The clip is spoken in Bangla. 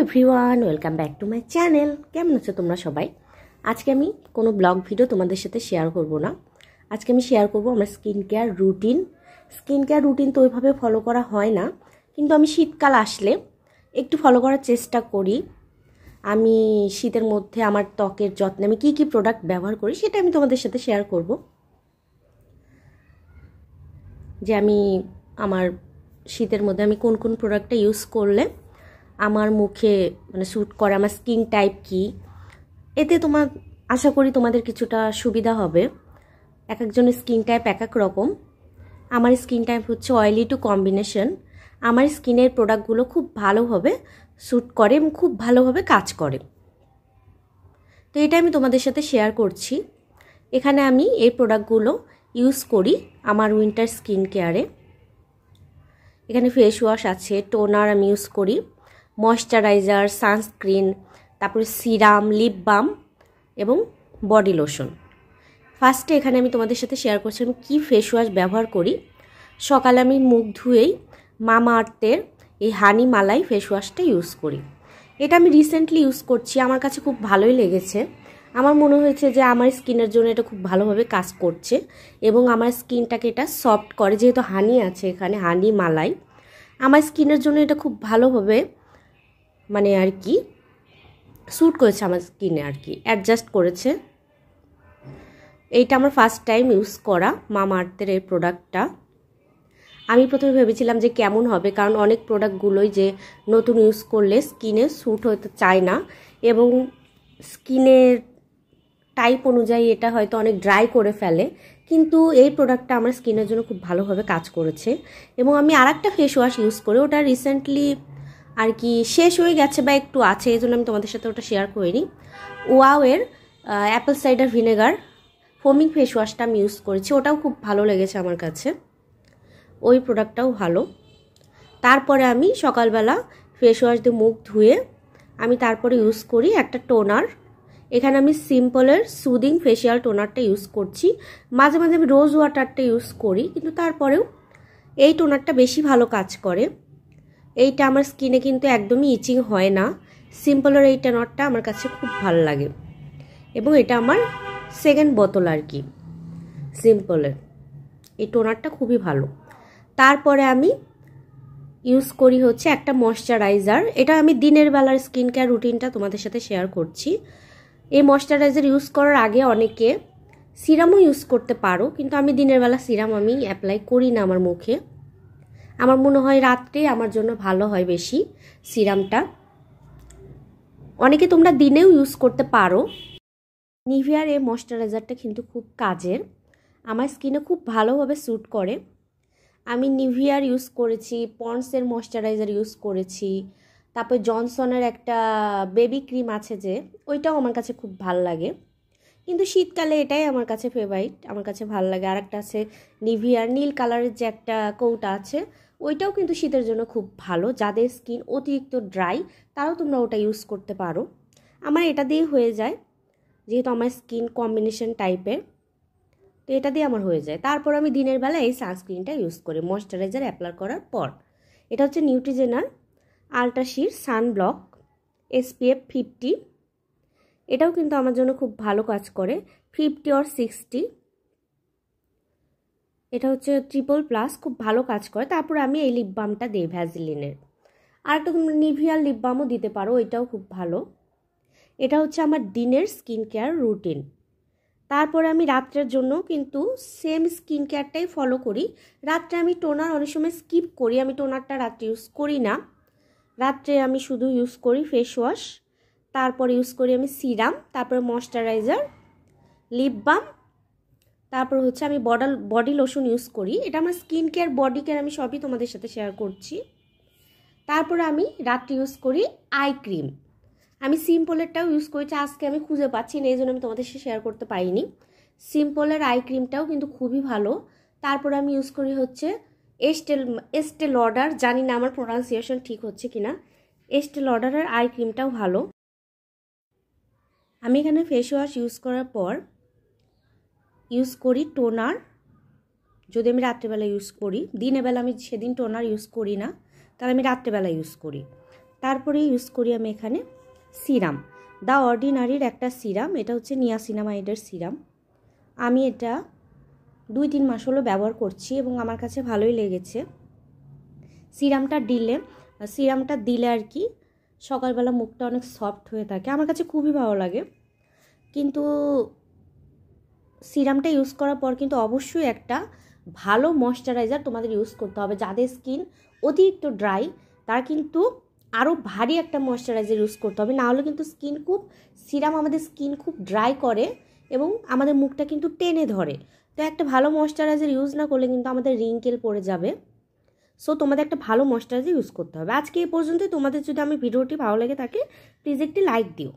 Everyone, welcome back to my channel. কেমন আছো তোমরা সবাই? আজকে আমি কোনো ব্লগ ভিডিও তোমাদের সাথে শেয়ার করব না। আজকে আমি শেয়ার করব আমার স্কিন কেয়ার রুটিন তো ওইভাবে ফলো করা হয় না, কিন্তু আমি শীতকাল আসলে একটু ফলো করার চেষ্টা করি। আমি শীতের মধ্যে আমার ত্বকের যত্নে আমি কী কী প্রোডাক্ট ব্যবহার করি সেটা আমি তোমাদের সাথে শেয়ার করব। যে আমি আমার শীতের মধ্যে আমি কোন কোন প্রোডাক্টটা ইউজ করলে আমার মুখে স্যুট করে, আমার স্কিন টাইপ কি, এতে আশা করি তোমাদের কিছুটা সুবিধা হবে। এক একজনের স্কিন টাইপ এক এক রকম। আমার স্কিন টাইপ হচ্ছে অয়েলি টু কম্বিনেশন। আমার স্কিনের প্রোডাক্টগুলো খুব ভালোভাবে স্যুট করে এবং খুব ভালোভাবে কাজ করে, তো এটা আমি তোমাদের সাথে শেয়ার করছি। এখানে আমি এই প্রোডাক্টগুলো ইউজ করি আমার উইন্টার স্কিন কেয়ারে। এখানে ফেস ওয়াশ আছে, টোনার আমি ইউজ করি, ময়শ্চারাইজার, সানস্ক্রিন, তারপরে সিরাম, লিপ বাম এবং বডি লোশন। ফার্স্টে এখানে আমি তোমাদের সাথে শেয়ার করছি আমি কী ফেস ওয়াশ ব্যবহার করি। সকালে আমি মুখ ধুয়েই মামাআর্থের এই হানি মালাই ফেস ওয়াশটা ইউজ করি। এটা আমি রিসেন্টলি ইউজ করছি, আমার কাছে খুব ভালোই লেগেছে। আমার মনে হয়েছে যে আমার স্কিনের জন্য এটা খুব ভালোভাবে কাজ করছে এবং আমার স্কিনটাকে এটা সফট করে, যেহেতু হানি আছে এখানে, হানি মালাই, আমার স্কিনের জন্য এটা খুব ভালোভাবে আর কি স্যুট করেছে, আমার স্কিনে আর কি অ্যাডজাস্ট করেছে। এইটা আমার ফার্স্ট টাইম ইউজ করা মামাআর্থের এই প্রোডাক্টটা। আমি প্রথমে ভেবেছিলাম যে কেমন হবে, কারণ অনেক প্রোডাক্টগুলোই যে নতুন ইউজ করলে স্কিনে স্যুট হতে চায় না এবং স্কিনের টাইপ অনুযায়ী এটা হয়তো অনেক ড্রাই করে ফেলে, কিন্তু এই প্রোডাক্টটা আমার স্কিনের জন্য খুব ভালোভাবে কাজ করেছে। এবং আমি আরেকটা ফেস ওয়াশ ইউজ করি, ওটা রিসেন্টলি আর কি শেষ হয়ে গেছে বা একটু আছে, এই জন্য আমি তোমাদের সাথে ওটা শেয়ার করিনি। ওয়াওয়ের apple cider vinegar foaming face ওয়াশটা আমি ইউজ করেছি, ওটাও খুব ভালো লেগেছে আমার কাছে, ওই প্রোডাক্টটাও ভালো। তারপরে আমি সকালবেলা ফেস ওয়াশ দিয়ে মুখ ধুয়ে আমি তারপরে ইউজ করি একটা টোনার। এখানে আমি সিম্পলের সুদিং ফেশিয়াল টোনারটা ইউজ করছি। মাঝে মাঝে আমি রোজ ওয়াটারটা ইউজ করি, কিন্তু তারপরেও এই টোনারটা বেশি ভালো কাজ করে। এইটা আমার স্কিনে কিন্তু একদমই ইচিং হয় না। সিম্পলের এই টোনারটা আমার কাছে খুব ভালো লাগে এবং এটা আমার সেকেন্ড বোতল আর কি সিম্পলের। এই টোনারটা খুবই ভালো। তারপরে আমি ইউজ করি হচ্ছে একটা ময়শ্চারাইজার। এটা আমি দিনের বেলার স্কিন কেয়ার রুটিনটা তোমাদের সাথে শেয়ার করছি। এই ময়শ্চারাইজার ইউজ করার আগে অনেকে সিরামও ইউজ করতে পারো, কিন্তু আমি দিনের বেলা সিরাম আমি অ্যাপ্লাই করি না আমার মুখে। আমার মনে হয় রাত্রে আমার জন্য ভালো হয় বেশি সিরামটা। অনেকে তোমরা দিনেও ইউজ করতে পারো। নিভিয়ার এই ময়শ্চারাইজারটা কিন্তু খুব কাজের, আমার স্কিনে খুব ভালোভাবে স্যুট করে। আমি নিভিয়ার ইউজ করেছি, পন্ডসের ময়শ্চারাইজার ইউজ করেছি, তারপর জনসনের একটা বেবি ক্রিম আছে যে, ওইটাও আমার কাছে খুব ভাল লাগে, কিন্তু শীতকালে এটাই আমার কাছে ফেভারিট, আমার কাছে ভালো লাগে। আর একটা আছে নিভিয়ার নীল কালারের যে একটা কৌটা আছে, ওইটাও কিন্তু শীতের জন্য খুব ভালো। যাদের স্কিন অতিরিক্ত ড্রাই তারাও তোমরা ওটা ইউজ করতে পারো। আমার এটা দিয়ে হয়ে যায়, যেহেতু আমার স্কিন কম্বিনেশন টাইপের, তো এটা দিয়ে আমার হয়ে যায়। তারপর আমি দিনের বেলা এই সানস্ক্রিনটা ইউজ করি ময়শ্চারাইজার অ্যাপ্লাই করার পর। এটা হচ্ছে নিউট্রিজেনার আলট্রা শির সানব্লক SPF 50। এটাও কিন্তু আমার জন্য খুব ভালো কাজ করে, 50 or 60। এটা হচ্ছে ট্রিপল+, খুব ভালো কাজ করে। তারপর আমি এই লিপ বামটা দিই ভ্যাসলিনের। আর একটা নিভিয়ার লিপ বামও দিতে পারো, এটাও খুব ভালো। এটা হচ্ছে আমার দিনের স্কিন কেয়ার রুটিন। তারপরে আমি রাত্রের জন্য কিন্তু সেম স্কিন কেয়ারটাই ফলো করি। রাত্রে আমি টোনার অনেক সময় স্কিপ করি, আমি টোনারটা রাত্রে ইউজ করি না। রাত্রে আমি শুধু ইউজ করি ফেস ওয়াশ, তারপরে ইউজ করি আমি সিরাম, তারপরে ময়শ্চারাইজার, লিপ বাম, তারপর হচ্ছে আমি বডি লোশন ইউজ করি। এটা আমার স্কিন কেয়ার, বডি কেয়ার আমি সবই তোমাদের সাথে শেয়ার করছি। তারপরে আমি রাত্রে ইউজ করি আই ক্রিম। আমি সিম্পলেরটাও ইউজ করেছি, আজকে আমি খুঁজে পাচ্ছি না, এই জন্য আমি তোমাদের সাথে শেয়ার করতে পারিনি। সিম্পলের আই ক্রিমটাও কিন্তু খুবই ভালো। তারপরে আমি ইউজ করি হচ্ছে এস্টে লডার, জানি না আমার প্রোনাউন্সিয়েশন ঠিক হচ্ছে কিনা, এস্টে লডারের আই ক্রিমটাও ভালো। আমি এখানে ফেস ওয়াশ ইউজ করার পর ইউজ করি টোনার। যদি আমি রাত্রেবেলা ইউজ করি, দিনের বেলা আমি সেদিন টোনার ইউজ করি না, তাহলে আমি রাত্রেবেলা ইউজ করি। তারপরে ইউজ করি আমি এখানে সিরাম, দ্য অর্ডিনারির একটা সিরাম, এটা হচ্ছে নিয়াসিনামাইডের সিরাম। আমি এটা 2-3 মাস হলো ব্যবহার করছি এবং আমার কাছে ভালোই লেগেছে। সিরামটা দিলে আর কি সকালবেলা মুখটা অনেক সফট হয়ে থাকে, আমার কাছে খুবই ভালো লাগে। কিন্তু সিরামটা ইউজ করার পর কিন্তু অবশ্যই একটা ভালো ময়শ্চারাইজার তোমাদের ইউজ করতে হবে। যাদের স্কিন অতিরিক্ত ড্রাই তারা কিন্তু আরও ভারী একটা ময়শ্চারাইজার ইউজ করতে হবে, না হলে কিন্তু সিরাম আমাদের স্কিন খুব ড্রাই করে এবং আমাদের মুখটা কিন্তু টেনে ধরে। তো একটা ভালো ময়শ্চারাইজার ইউজ না করলে কিন্তু আমাদের রিঙ্কেল পড়ে যাবে। সো তোমাদের একটা ভালো ময়শ্চারাইজার ইউজ করতে হবে। আজকে এই পর্যন্তই। তোমাদের যদি আমার ভিডিওটি ভালো লেগে থাকে প্লিজ একটি লাইক দিও।